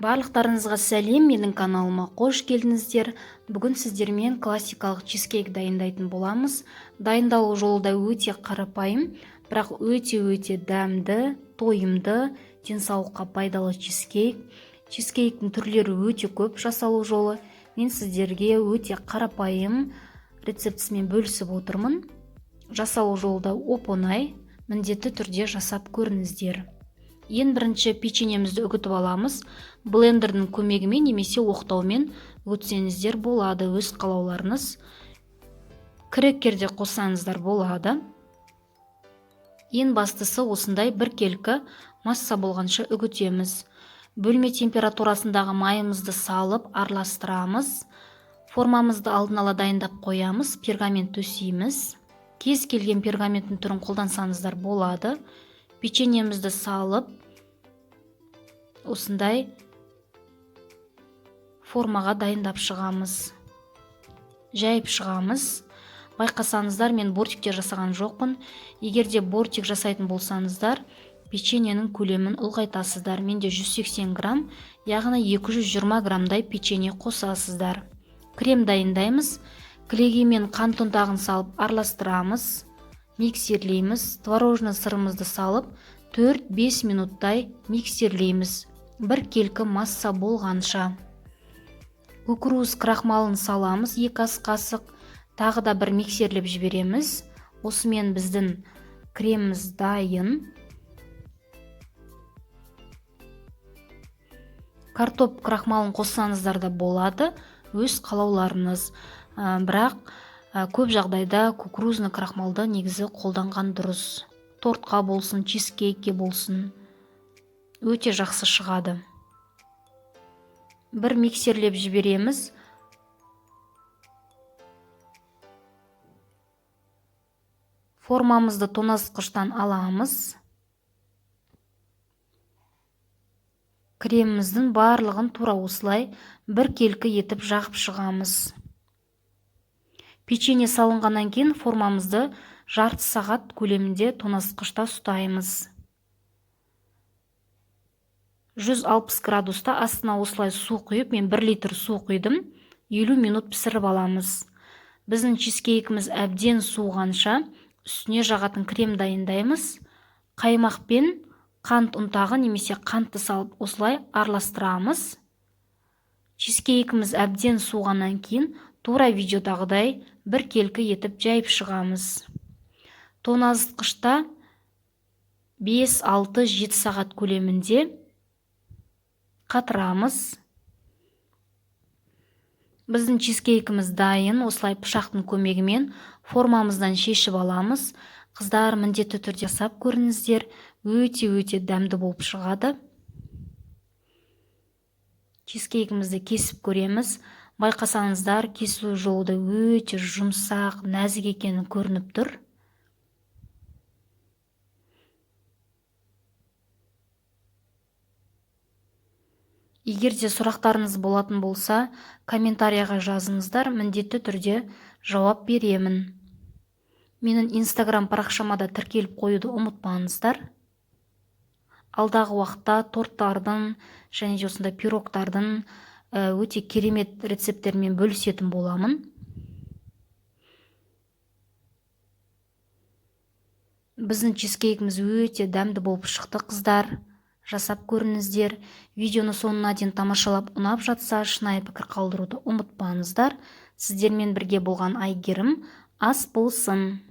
Барлықтарыңызға сәлем, менің каналыма қош келдіңіздер. Бүгін сіздермен классикалық чизкейк дайындайтын боламыз. Дайындалу жолы да өте қарапайым, бірақ өте дәмді, тойымды, денсаулыққа пайдалы чизкейк. Чизкейктің түрлері өте көп жасалу жолы. Мен сіздерге өте қарапайым рецептісімен бөлісіп отырмын. Жасалу жолы да оп-оңай, міндетті түрде жасап көріңіздер. Ең бірінші печеньемізді үгітіп аламыз. Блендердің көмегімен немесе оқтаумен үгітсеңіздер болады, өз қалауларыңыз. Крекерде қоссаңыздар болады. Ең бастысы осындай біркелкі масса болғанша үгітеміз. Бөлме температурасындағы майымызды салып араластырамыз. Формамызды алдын ала дайындап қоямыз, пергамент төсейміз. Кез келген пергаменттің түрін қолдансаңыздар болады. Печеньемізді салып осындай формаға дайындап шығамыз. Жайып шығамыз. Байқасаңыздар, мен бортикте жасаған жоқпын. Егерде бортик жасайтын болсаңыздар, печеньенің көлемін ұлғайтасыздар. Менде 180 грамм, яғни 220 граммдай печенье қосасыздар. Крем дайындаймыз. Кілегеймен қант ұнтағын салып араластырамыз. Миксерлейміз. Творожный сырымызды салып 4-5 минуттай миксерлейміз. Біркелкі масса болғанша. Кукуруз крахмалын саламыз 2 ас қасық. Тағы да бір миксерлеп жібереміз. Осымен біздің креміміз дайын. Картоп крахмалын қоссаңыздар да болады, өз қалауларыңыз. Бірақ көп жағдайда кукурузный крахмалды негізі қолданған дұрыс. Тортқа болсын, чизкейкке болсын, өте жақсы шығады. Бір миксерлеп жібереміз. Формамызды тоңазытқыштан аламыз. Креміміздің барлығын тура осылай біркелкі етіп жағып шығамыз. Печенье салынғаннан кейін формамызды жарты сағат көлемінде тоңазытқышта ұстаймыз. 160 градуста астына осылай су құйып, мен 1 литр су құйдым, 50 минут пісіріп аламыз. Біздің чизкейкіміз әбден суығанша үстіне жағатын крем дайындаймыз. Қаймақпен қант ұнтағы немесе қантты салып осылай араластырамыз. Чизкейкіміз әбден суығаннан кейін тура видеодағыдай біркелкі етіп жайып шығамыз. Тоңазытқышта 5-6-7 сағат көлемінде қатырамыз. Біздің чизкейкіміз дайын. Осылай пышақтың көмегімен формамыздан шешіп аламыз. Қыздар, міндетті түрде жасап көріңіздер. Өте дәмді болып шығады. Чизкейкімізді кесіп көреміз. Байқасаңыздар, кесу жолы да өте жұмсақ, нәзік екені көрініп тұр. Егерде сұрақтарыңыз болатын болса, комментарияға жазыңыздар, міндетті түрде жауап беремін. Менің инстаграм парақшама да тіркеліп қоюды ұмытпаңыздар. Алдағы уақытта торттардың және осындай пирогтардың өте керемет рецепттермен бөлісетін боламын. Біздің чизкейкіміз өте дәмді болып шықты, қыздар. Жасап көріңіздер. Видеоны соңына дейін тамашалап, ұнап жатса, шынайы пікір қалдыруды ұмытпаңыздар. Сіздермен бірге болған Айгерім ас болсын.